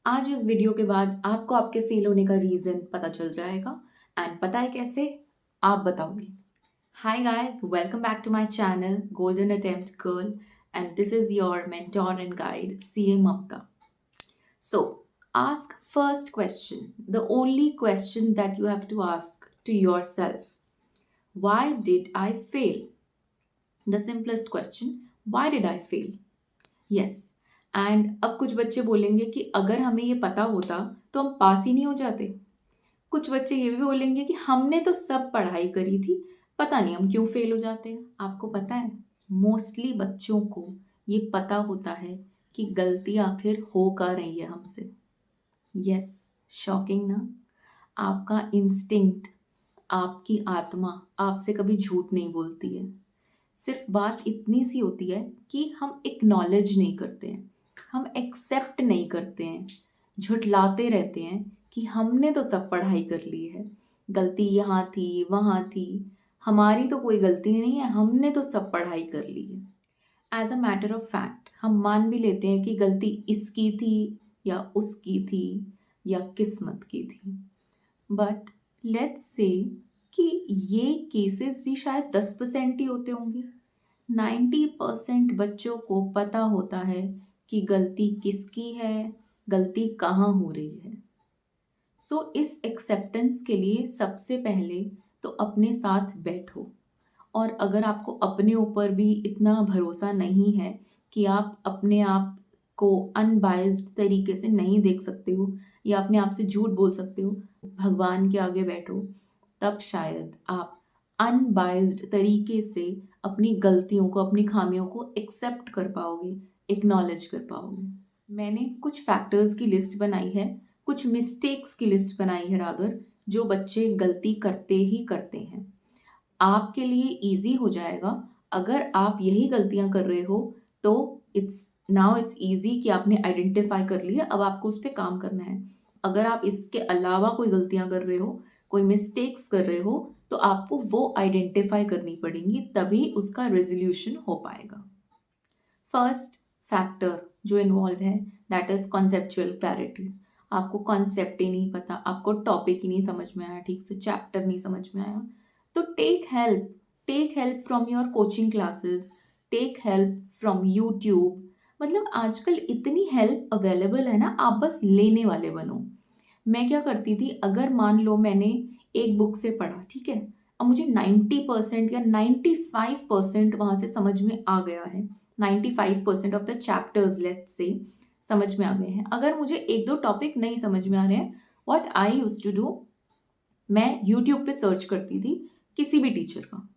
आज इस वीडियो के बाद आपको आपके फेल होने का रीज़न पता चल जाएगा एंड पता है कैसे? आप बताओगे। Hi guys, welcome back to my channel golden attempt girl and this is your mentor and guide CA Mamta. So, ask first question, the only question that you have to ask to yourself. Why did I fail? The simplest question, why did I fail? Yes. And अब कुछ बच्चे बोलेंगे कि अगर हमें ये पता होता तो हम पास ही नहीं हो जाते। कुछ बच्चे ये भी बोलेंगे कि हमने तो सब पढ़ाई करी थी, पता नहीं हम क्यों फेल हो जाते हैं। आपको पता है, मोस्टली बच्चों को ये पता होता है कि गलती आखिर हो का रही है हमसे। यस, शॉकिंग ना? आपका इंस्टिंक्ट, आपकी आत्मा आपसे कभी झूठ नहीं बोलती है। सिर्फ बात इतनी सी होती है कि हम एक्नॉलेज नहीं करते हैं, हम एक्सेप्ट नहीं करते हैं, झुठलाते रहते हैं कि हमने तो सब पढ़ाई कर ली है, गलती यहाँ थी वहाँ थी, हमारी तो कोई गलती नहीं है, हमने तो सब पढ़ाई कर ली है। As a matter of fact हम मान भी लेते हैं कि गलती इसकी थी या उसकी थी या किस्मत की थी, बट लेट्स से कि ये केसेस भी शायद 10% ही होते होंगे। 90% बच्चों को पता होता है कि गलती किसकी है, गलती कहाँ हो रही है। सो इस एक्सेप्टेंस के लिए सबसे पहले तो अपने साथ बैठो। और अगर आपको अपने ऊपर भी इतना भरोसा नहीं है कि आप अपने आप को अनबायस्ड तरीके से नहीं देख सकते हो या अपने आप से झूठ बोल सकते हो, भगवान के आगे बैठो, तब शायद आप अनबायस्ड तरीके से अपनी गलतियों को, अपनी खामियों को एक्सेप्ट कर पाओगे, एक्नॉलेज कर पाओगे। मैंने कुछ फैक्टर्स की लिस्ट बनाई है, कुछ मिस्टेक्स की लिस्ट बनाई है रादर, जो बच्चे गलती करते ही करते हैं। आपके लिए इजी हो जाएगा अगर आप यही गलतियां कर रहे हो, तो इट्स इजी कि आपने आइडेंटिफाई कर लिया, अब आपको उस पर काम करना है। अगर आप इसके अलावा कोई गलतियां कर रहे हो, कोई मिस्टेक्स कर रहे हो, तो आपको वो आइडेंटिफाई करनी पड़ेंगी, तभी उसका रेजोल्यूशन हो पाएगा। फर्स्ट फैक्टर जो इन्वॉल्व है दैट इज कॉन्सेप्चुअल क्लैरिटी। आपको कॉन्सेप्ट ही नहीं पता, आपको टॉपिक ही नहीं समझ में आया, ठीक से चैप्टर नहीं समझ में आया, तो take help from your coaching classes, take help from YouTube. मतलब आजकल इतनी हेल्प अवेलेबल है ना, आप बस लेने वाले बनो। मैं क्या करती थी, अगर मान लो मैंने एक बुक से पढ़ा, ठीक है, अब मुझे 90% या 95% वहां से समझ में आ गया है, 95% of the chapters let's say समझ में आ गए हैं। अगर मुझे एक दो टॉपिक नहीं समझ में आ रहे हैं, what I used to do, मैं यूट्यूब पे सर्च करती थी किसी भी टीचर का।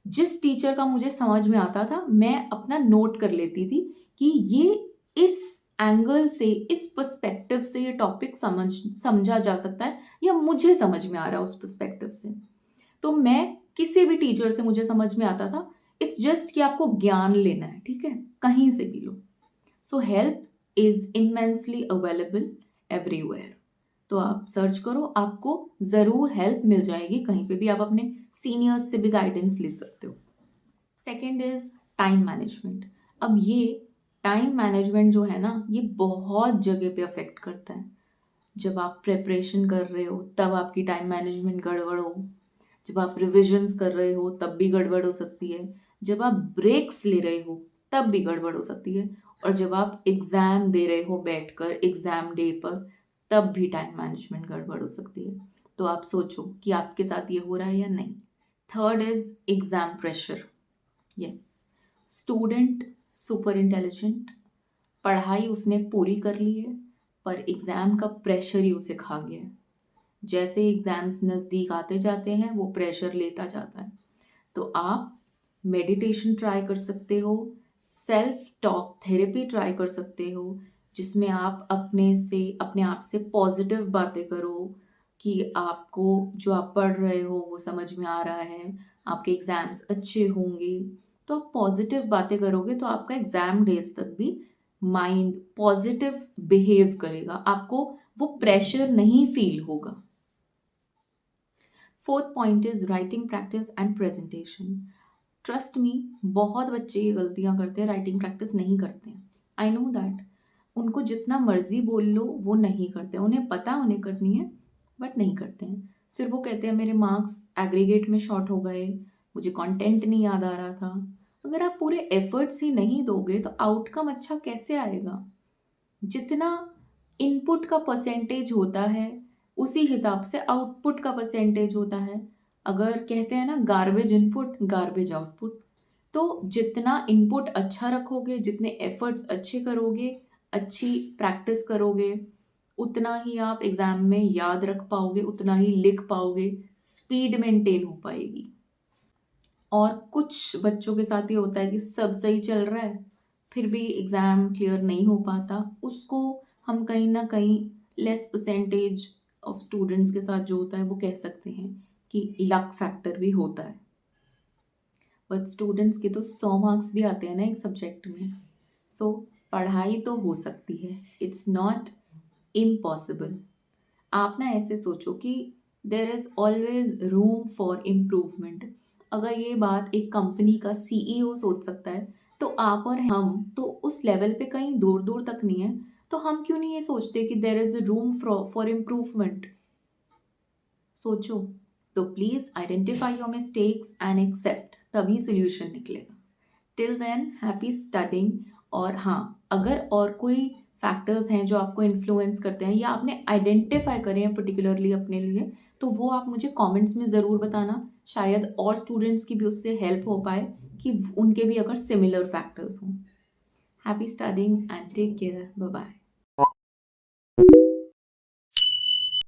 जिस टीचर का मुझे समझ में आता था, मैं अपना नोट कर लेती थी कि ये इस एंगल से, इस पर्सपेक्टिव से ये टॉपिक समझा जा सकता है या मुझे समझ में आ रहा है उस पर्सपेक्टिव से। तो मैं किसी भी टीचर से, मुझे समझ में आता था। इट्स जस्ट कि आपको ज्ञान लेना है, ठीक है, कहीं से भी लो। So help is immensely available everywhere. तो आप सर्च करो, आपको ज़रूर हेल्प मिल जाएगी, कहीं पे भी आप अपने सीनियर्स से भी गाइडेंस ले सकते हो। Second is time management. अब ये टाइम मैनेजमेंट जो है ना, ये बहुत जगह पे अफेक्ट करता है। जब आप प्रेपरेशन कर रहे हो तब आपकी टाइम मैनेजमेंट गड़बड़ हो, जब आप रिविजन्स कर रहे हो तब भी गड़बड़ हो सकती है, जब आप ब्रेक्स ले रहे हो तब भी गड़बड़ हो सकती है, और जब आप एग्ज़ाम दे रहे हो बैठकर एग्ज़ाम डे पर, तब भी टाइम मैनेजमेंट गड़बड़ हो सकती है। तो आप सोचो कि आपके साथ ये हो रहा है या नहीं। Third is exam pressure. Yes, student super intelligent, पढ़ाई उसने पूरी कर ली है, पर एग्ज़ाम का प्रेशर ही उसे खा गया है। जैसे एग्ज़ाम्स नज़दीक आते जाते हैं, वो प्रेशर लेता जाता है। तो आप मेडिटेशन ट्राई कर सकते हो, सेल्फ टॉक थेरेपी ट्राई कर सकते हो, जिसमें आप अपने आप से पॉजिटिव बातें करो कि आपको जो आप पढ़ रहे हो वो समझ में आ रहा है, आपके एग्ज़ाम्स अच्छे होंगे। तो आप पॉजिटिव बातें करोगे तो आपका एग्ज़ाम डेज तक भी माइंड पॉजिटिव बिहेव करेगा, आपको वो प्रेशर नहीं फील होगा। Fourth point is writing practice and presentation. Trust me, बहुत बच्चे ये गलतियां करते हैं, राइटिंग प्रैक्टिस नहीं करते हैं। आई नो दैट उनको जितना मर्जी बोल लो वो नहीं करते, उन्हें पता है उन्हें करनी है बट नहीं करते हैं। फिर वो कहते हैं मेरे मार्क्स एग्रीगेट में शॉर्ट हो गए, मुझे कंटेंट नहीं याद आ रहा था। अगर आप पूरे एफर्ट्स ही नहीं दोगे तो आउटकम अच्छा कैसे आएगा? जितना इनपुट का परसेंटेज होता है उसी हिसाब से आउटपुट का परसेंटेज होता है। अगर कहते हैं ना गार्बेज इनपुट गार्बेज आउटपुट, तो जितना इनपुट अच्छा रखोगे, जितने एफर्ट्स अच्छे करोगे, अच्छी प्रैक्टिस करोगे, उतना ही आप एग्जाम में याद रख पाओगे, उतना ही लिख पाओगे, स्पीड मेंटेन हो पाएगी। और कुछ बच्चों के साथ ये होता है कि सब सही चल रहा है फिर भी एग्ज़ाम क्लियर नहीं हो पाता, उसको हम कहीं ना कहीं लेस परसेंटेज ऑफ स्टूडेंट्स के साथ जो होता है वो कह सकते हैं कि लक फैक्टर भी होता है। बट स्टूडेंट्स के तो 100 मार्क्स भी आते हैं ना एक सब्जेक्ट में। सो पढ़ाई तो हो सकती है, इट्स नॉट इम्पॉसिबल। आप ना ऐसे सोचो कि there is always room for improvement. अगर ये बात एक कंपनी का सीईओ सोच सकता है तो आप और हम तो उस लेवल पे कहीं दूर दूर तक नहीं है। तो हम क्यों नहीं ये सोचते कि there is room for improvement? सोचो। तो please identify your mistakes and accept, तभी सोल्यूशन निकलेगा। Till then happy studying. और हाँ, अगर और कोई फैक्टर्स हैं जो आपको इन्फ्लुएंस करते हैं या आपने आइडेंटिफाई करे हैं पर्टिकुलरली अपने लिए, तो वो आप मुझे कमेंट्स में ज़रूर बताना। शायद और स्टूडेंट्स की भी उससे हेल्प हो पाए कि उनके भी अगर सिमिलर फैक्टर्स हों। Happy studying and take care, bye bye.